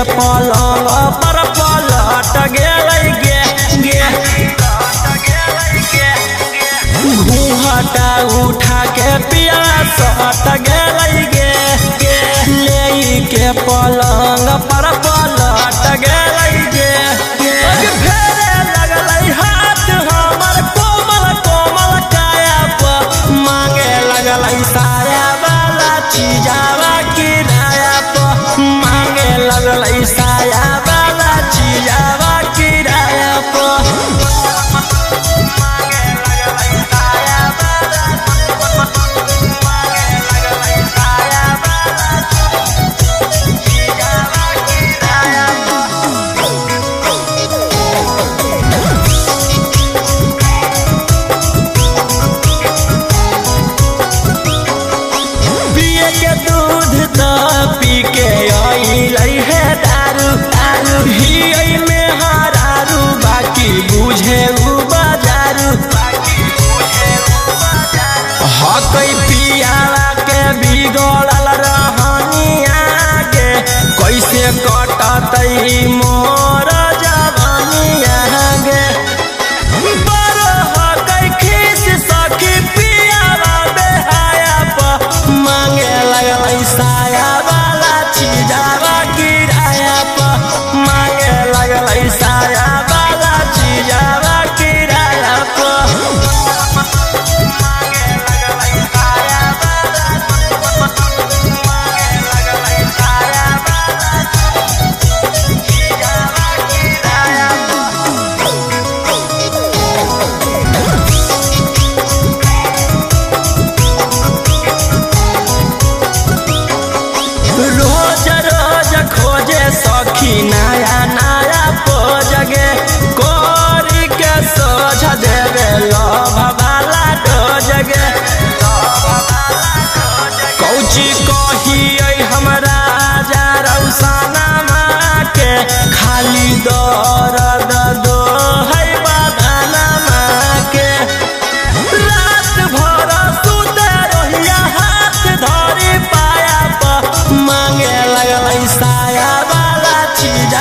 पलंग पर पलट गेलै गे घूंघटा उठा के पिया सट गेलै गे ले के पलंग पर पलट गेलै गे फेरे लगलै हाथ हमर कोमल कोमल काया पर मांगे लगलै साया वाला चीजावा किराया पर मांगे लगलै साया वाला चीजावा किराया पर पी के अइलै है दारू हियै में हरारू बाकी बुझे उ बाजारू हकै पियावा के बिगड़ल रहनिया गे कैसे कटतै मोर जवानिया गे बड़ हकै खीस सखी पियावा बेहाया पर मांगे लगलै साया चीजावा किराया पर मांगे लगलै साया वाला चीजावा किराया पर मांगे लगलै साया वाला मांगे लगलै साया वाला चीजावा किराया खोजे सखी नया नया पोजगे कोरी के सोझ देवे लभ वाला डोजगे कौची कहियै हमरा जा रौसाना माँ के खाली दर्द दो है बदाना माँ के रात भर सुते रहिया हाथ धरी पाया पर मांगे लगलै साया वाला चीज